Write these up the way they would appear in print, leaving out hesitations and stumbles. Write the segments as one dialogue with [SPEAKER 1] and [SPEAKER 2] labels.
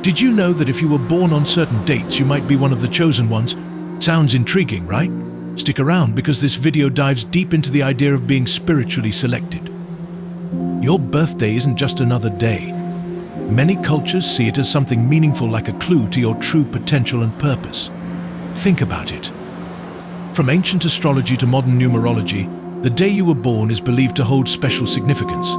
[SPEAKER 1] Did you know that if you were born on certain dates, you might be one of the chosen ones? Sounds intriguing, right? Stick around because this video dives deep into the idea of being spiritually selected. Your birthday isn't just another day. Many cultures see it as something meaningful, like a clue to your true potential and purpose. Think about it. From ancient astrology to modern numerology, the day you were born is believed to hold special significance.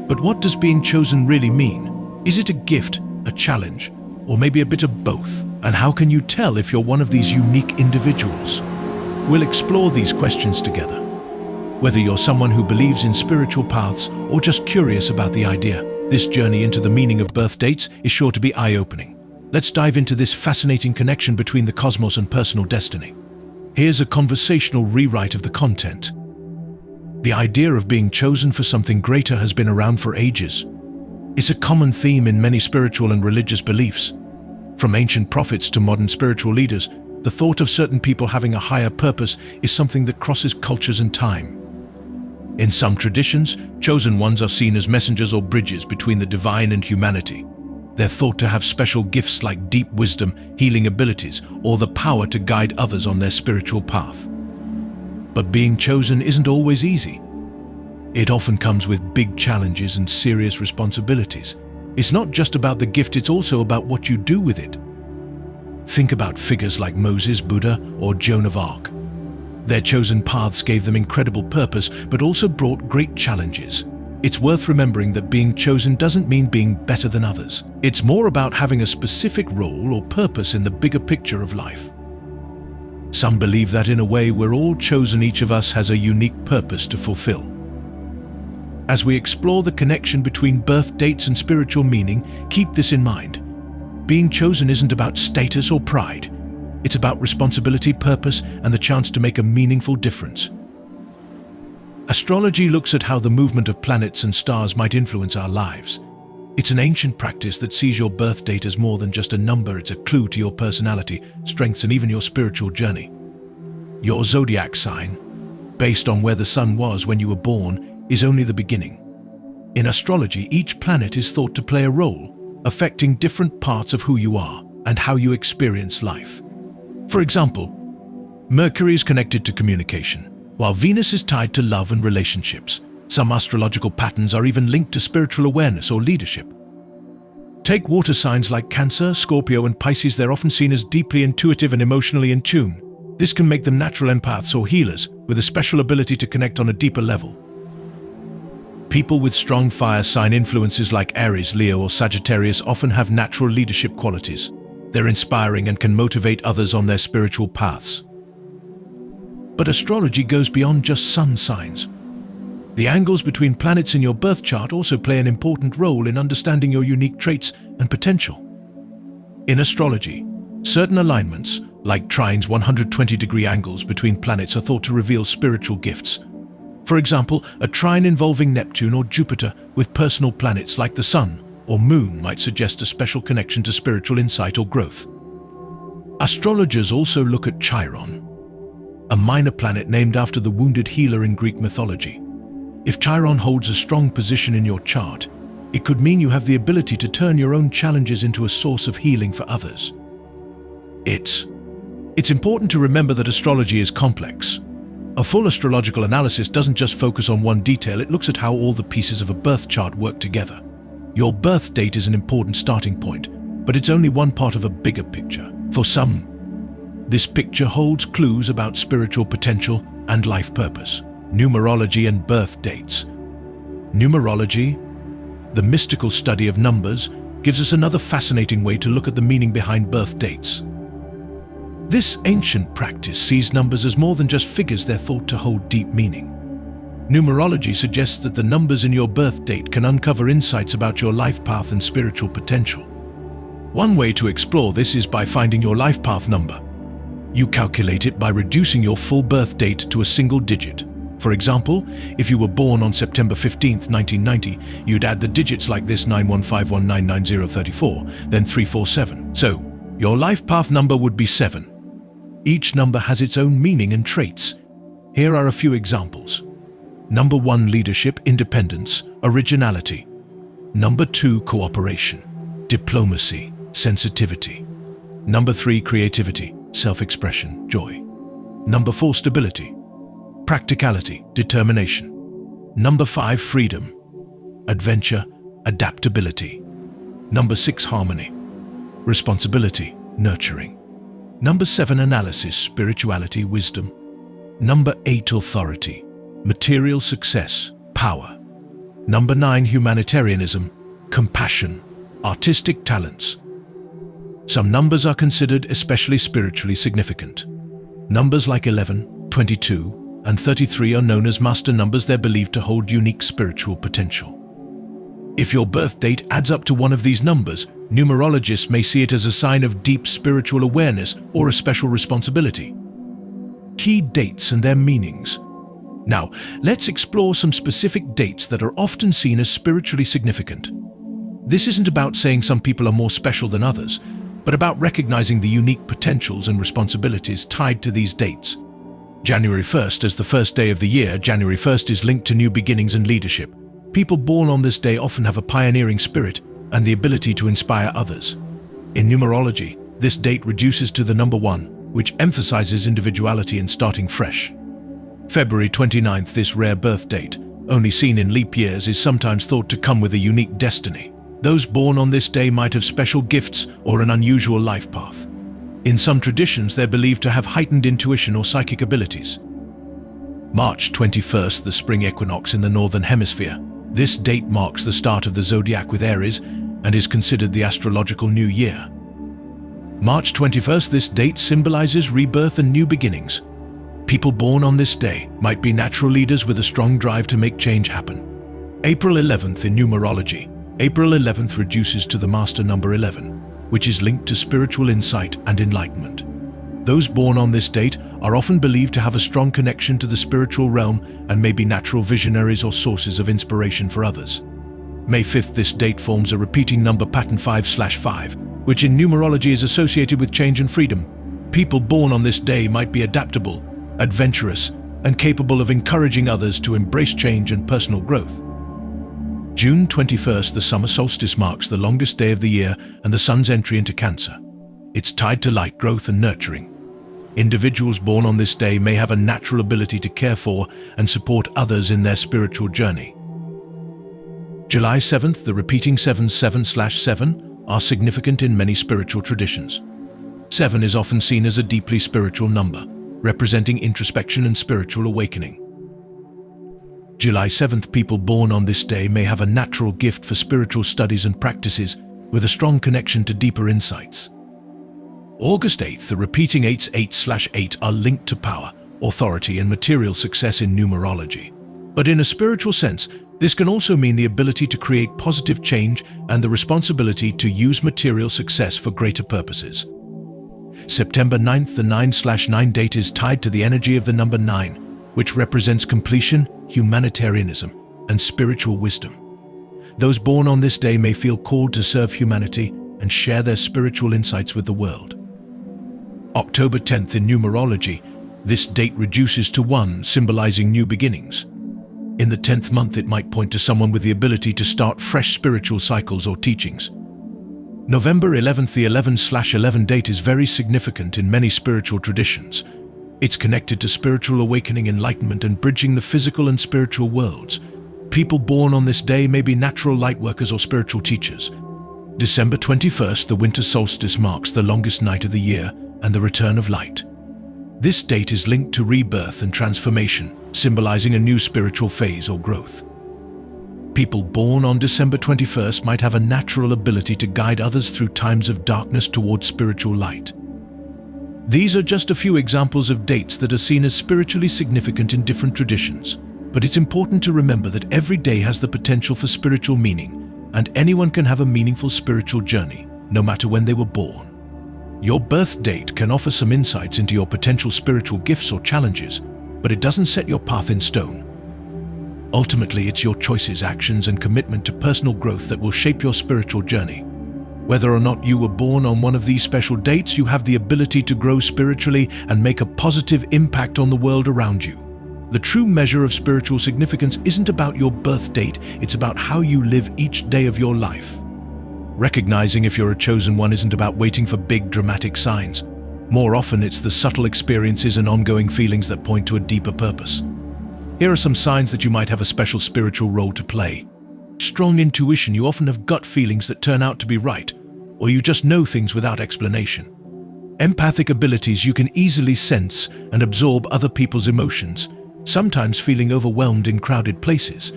[SPEAKER 1] But what does being chosen really mean? Is it a gift, a challenge, or maybe a bit of both? And how can you tell if you're one of these unique individuals? We'll explore these questions together. Whether you're someone who believes in spiritual paths or just curious about the idea, this journey into the meaning of birth dates is sure to be eye-opening. Let's dive into this fascinating connection between the cosmos and personal destiny. Here's a conversational rewrite of the content. The idea of being chosen for something greater has been around for ages. It's a common theme in many spiritual and religious beliefs. From ancient prophets to modern spiritual leaders, the thought of certain people having a higher purpose is something that crosses cultures and time. In some traditions, chosen ones are seen as messengers or bridges between the divine and humanity. They're thought to have special gifts like deep wisdom, healing abilities, or the power to guide others on their spiritual path. But being chosen isn't always easy. It often comes with big challenges and serious responsibilities. It's not just about the gift, it's also about what you do with it. Think about figures like Moses, Buddha, or Joan of Arc. Their chosen paths gave them incredible purpose, but also brought great challenges. It's worth remembering that being chosen doesn't mean being better than others. It's more about having a specific role or purpose in the bigger picture of life. Some believe that in a way we're all chosen, each of us has a unique purpose to fulfill. As we explore the connection between birth dates and spiritual meaning, keep this in mind. Being chosen isn't about status or pride. It's about responsibility, purpose, and the chance to make a meaningful difference. Astrology looks at how the movement of planets and stars might influence our lives. It's an ancient practice that sees your birth date as more than just a number. It's a clue to your personality, strengths, and even your spiritual journey. Your zodiac sign, based on where the sun was when you were born, is only the beginning. In astrology, each planet is thought to play a role, affecting different parts of who you are and how you experience life. For example, Mercury is connected to communication, while Venus is tied to love and relationships. Some astrological patterns are even linked to spiritual awareness or leadership. Take water signs like Cancer, Scorpio, and Pisces. They're often seen as deeply intuitive and emotionally in tune. This can make them natural empaths or healers with a special ability to connect on a deeper level. People with strong fire sign influences like Aries, Leo, or Sagittarius often have natural leadership qualities. They're inspiring and can motivate others on their spiritual paths. But astrology goes beyond just sun signs. The angles between planets in your birth chart also play an important role in understanding your unique traits and potential. In astrology, certain alignments, like trines, 120-degree angles between planets, are thought to reveal spiritual gifts. For example, a trine involving Neptune or Jupiter with personal planets like the Sun or Moon might suggest a special connection to spiritual insight or growth. Astrologers also look at Chiron, a minor planet named after the wounded healer in Greek mythology. If Chiron holds a strong position in your chart, it could mean you have the ability to turn your own challenges into a source of healing for others. It's important to remember that astrology is complex. A full astrological analysis doesn't just focus on one detail, it looks at how all the pieces of a birth chart work together. Your birth date is an important starting point, but it's only one part of a bigger picture. For some, this picture holds clues about spiritual potential and life purpose. Numerology and birth dates. Numerology, the mystical study of numbers, gives us another fascinating way to look at the meaning behind birth dates. This ancient practice sees numbers as more than just figures. They're thought to hold deep meaning. Numerology suggests that the numbers in your birth date can uncover insights about your life path and spiritual potential. One way to explore this is by finding your life path number. You calculate it by reducing your full birth date to a single digit. For example, if you were born on September 15, 1990, you'd add the digits like this: 9151999034, then 347. So, your life path number would be 7. Each number has its own meaning and traits. Here are a few examples. Number 1, leadership, independence, originality. Number 2, cooperation, diplomacy, sensitivity. Number 3, creativity, self-expression, joy. Number 4, stability, practicality, determination. Number 5, freedom, adventure, adaptability. Number 6, harmony, responsibility, nurturing. Number 7, analysis, spirituality, wisdom. Number 8, authority, material success, power. Number 9, humanitarianism, compassion, artistic talents. Some numbers are considered especially spiritually significant. Numbers like 11, 22, and 33 are known as master numbers. They're believed to hold unique spiritual potential. If your birth date adds up to one of these numbers, numerologists may see it as a sign of deep spiritual awareness or a special responsibility. Key dates and their meanings. Now, let's explore some specific dates that are often seen as spiritually significant. This isn't about saying some people are more special than others, but about recognizing the unique potentials and responsibilities tied to these dates. January 1st as the first day of the year. January 1st is linked to new beginnings and leadership. People born on this day often have a pioneering spirit and the ability to inspire others. In numerology, this date reduces to the number 1, which emphasizes individuality and starting fresh. February 29th, this rare birth date, only seen in leap years, is sometimes thought to come with a unique destiny. Those born on this day might have special gifts or an unusual life path. In some traditions, they're believed to have heightened intuition or psychic abilities. March 21st, the spring equinox in the northern hemisphere. This date marks the start of the zodiac with Aries and is considered the astrological new year. March 21st, this date symbolizes rebirth and new beginnings. People born on this day might be natural leaders with a strong drive to make change happen. April 11th in numerology. April 11th reduces to the master number 11, which is linked to spiritual insight and enlightenment. Those born on this date are often believed to have a strong connection to the spiritual realm and may be natural visionaries or sources of inspiration for others. May 5th, this date forms a repeating number pattern 5/5, which in numerology is associated with change and freedom. People born on this day might be adaptable, adventurous, and capable of encouraging others to embrace change and personal growth. June 21st, the summer solstice marks the longest day of the year and the sun's entry into Cancer. It's tied to light, growth, and nurturing. Individuals born on this day may have a natural ability to care for and support others in their spiritual journey. July 7th, the repeating 7/7 are significant in many spiritual traditions. 7 is often seen as a deeply spiritual number, representing introspection and spiritual awakening. July 7th, people born on this day may have a natural gift for spiritual studies and practices with a strong connection to deeper insights. August 8th, the repeating 8/8 are linked to power, authority, and material success in numerology. But in a spiritual sense, this can also mean the ability to create positive change and the responsibility to use material success for greater purposes. September 9th, the 9/9 date is tied to the energy of the number 9, which represents completion, humanitarianism, and spiritual wisdom. Those born on this day may feel called to serve humanity and share their spiritual insights with the world. October 10th in numerology, this date reduces to 1, symbolizing new beginnings. In the 10th month, it might point to someone with the ability to start fresh spiritual cycles or teachings. November 11th, the 11/11 date is very significant in many spiritual traditions. It's connected to spiritual awakening, enlightenment, and bridging the physical and spiritual worlds. People born on this day may be natural light workers or spiritual teachers. December 21st, the winter solstice marks the longest night of the year and the return of light. This date is linked to rebirth and transformation, symbolizing a new spiritual phase or growth. People born on December 21st might have a natural ability to guide others through times of darkness towards spiritual light. These are just a few examples of dates that are seen as spiritually significant in different traditions, but it's important to remember that every day has the potential for spiritual meaning, and anyone can have a meaningful spiritual journey, no matter when they were born. Your birth date can offer some insights into your potential spiritual gifts or challenges, but it doesn't set your path in stone. Ultimately, it's your choices, actions, and commitment to personal growth that will shape your spiritual journey. Whether or not you were born on one of these special dates, you have the ability to grow spiritually and make a positive impact on the world around you. The true measure of spiritual significance isn't about your birth date, it's about how you live each day of your life. Recognizing if you're a chosen one isn't about waiting for big dramatic signs. More often, it's the subtle experiences and ongoing feelings that point to a deeper purpose. Here are some signs that you might have a special spiritual role to play. Strong intuition. You often have gut feelings that turn out to be right, or you just know things without explanation. Empathic abilities. You can easily sense and absorb other people's emotions, sometimes feeling overwhelmed in crowded places.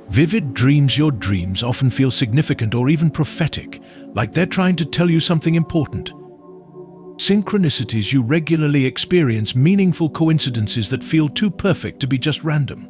[SPEAKER 1] Vivid dreams. Your dreams often feel significant or even prophetic, like they're trying to tell you something important. Synchronicities. You regularly experience meaningful coincidences that feel too perfect to be just random.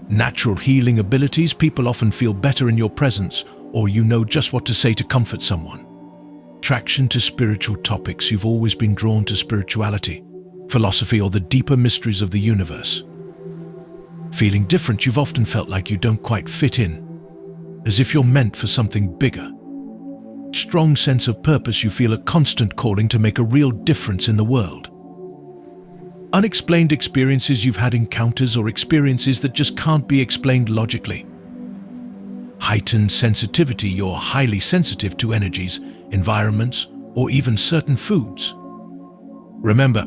[SPEAKER 1] Natural healing abilities. People often feel better in your presence, or you know just what to say to comfort someone. Attraction to spiritual topics. You've always been drawn to spirituality, philosophy, or the deeper mysteries of the universe. Feeling different. You've often felt like you don't quite fit in, as if you're meant for something bigger. Strong sense of purpose. You feel a constant calling to make a real difference in the world. Unexplained experiences. You've had encounters or experiences that just can't be explained logically. Heightened sensitivity. You're highly sensitive to energies, environments, or even certain foods. Remember,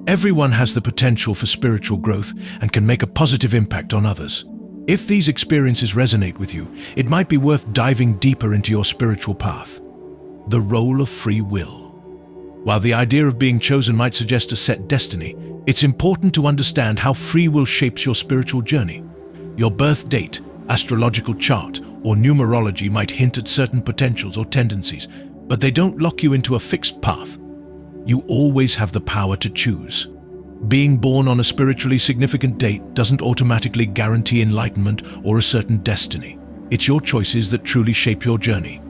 [SPEAKER 1] everyone has the potential for spiritual growth and can make a positive impact on others. If these experiences resonate with you, it might be worth diving deeper into your spiritual path. The role of free will. While the idea of being chosen might suggest a set destiny, it's important to understand how free will shapes your spiritual journey. Your birth date, astrological chart, or numerology might hint at certain potentials or tendencies, but they don't lock you into a fixed path. You always have the power to choose. Being born on a spiritually significant date doesn't automatically guarantee enlightenment or a certain destiny. It's your choices that truly shape your journey.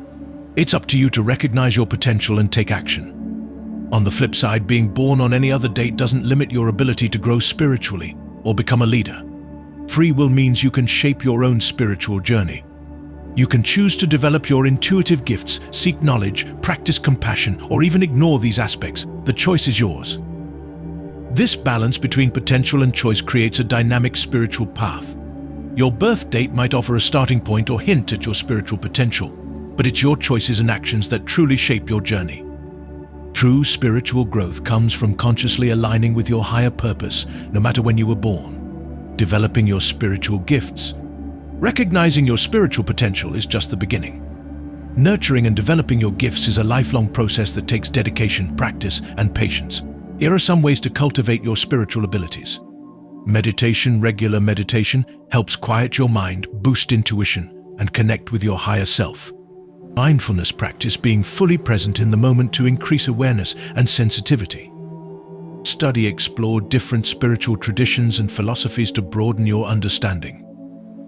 [SPEAKER 1] It's up to you to recognize your potential and take action. On the flip side, being born on any other date doesn't limit your ability to grow spiritually or become a leader. Free will means you can shape your own spiritual journey. You can choose to develop your intuitive gifts, seek knowledge, practice compassion, or even ignore these aspects. The choice is yours. This balance between potential and choice creates a dynamic spiritual path. Your birth date might offer a starting point or hint at your spiritual potential, but it's your choices and actions that truly shape your journey. True spiritual growth comes from consciously aligning with your higher purpose, no matter when you were born. Developing your spiritual gifts. Recognizing your spiritual potential is just the beginning. Nurturing and developing your gifts is a lifelong process that takes dedication, practice, and patience. Here are some ways to cultivate your spiritual abilities. Meditation. Regular meditation helps quiet your mind, boost intuition, and connect with your higher self. Mindfulness practice. Being fully present in the moment to increase awareness and sensitivity. Study. Explore different spiritual traditions and philosophies to broaden your understanding.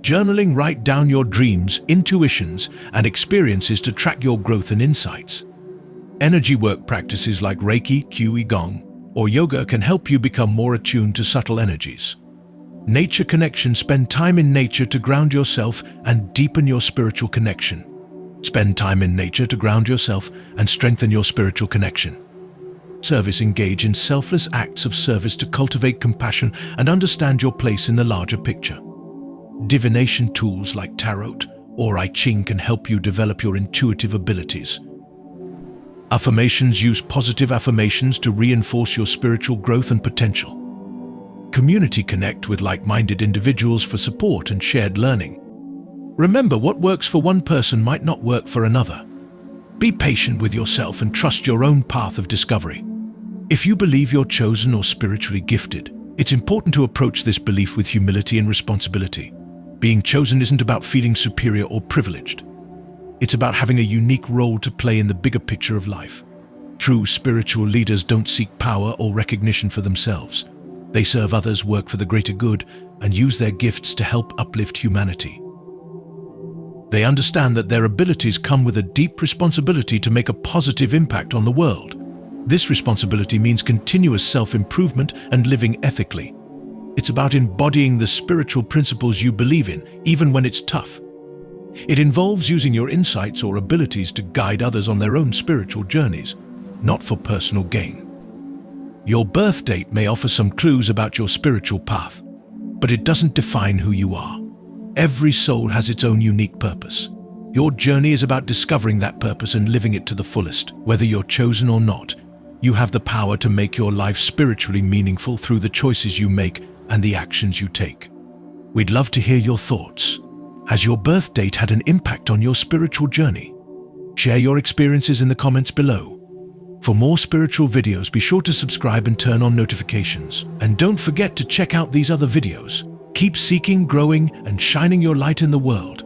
[SPEAKER 1] Journaling. Write down your dreams, intuitions, and experiences to track your growth and insights. Energy work practices like Reiki, Qigong, or yoga can help you become more attuned to subtle energies. Nature connection. Spend time in nature to ground yourself and deepen your spiritual connection. Spend time in nature to ground yourself and strengthen your spiritual connection. Service. Engage in selfless acts of service to cultivate compassion and understand your place in the larger picture. Divination tools like tarot or I Ching can help you develop your intuitive abilities. Affirmations. Use positive affirmations to reinforce your spiritual growth and potential. Community. Connect with like-minded individuals for support and shared learning. Remember, what works for one person might not work for another. Be patient with yourself and trust your own path of discovery. If you believe you're chosen or spiritually gifted, it's important to approach this belief with humility and responsibility. Being chosen isn't about feeling superior or privileged. It's about having a unique role to play in the bigger picture of life. True spiritual leaders don't seek power or recognition for themselves. They serve others, work for the greater good, and use their gifts to help uplift humanity. They understand that their abilities come with a deep responsibility to make a positive impact on the world. This responsibility means continuous self-improvement and living ethically. It's about embodying the spiritual principles you believe in, even when it's tough. It involves using your insights or abilities to guide others on their own spiritual journeys, not for personal gain. Your birth date may offer some clues about your spiritual path, but it doesn't define who you are. Every soul has its own unique purpose. Your journey is about discovering that purpose and living it to the fullest. Whether you're chosen or not, you have the power to make your life spiritually meaningful through the choices you make and the actions you take. We'd love to hear your thoughts. Has your birth date had an impact on your spiritual journey? Share your experiences in the comments below. For more spiritual videos, be sure to subscribe and turn on notifications. And don't forget to check out these other videos. Keep seeking, growing, and shining your light in the world.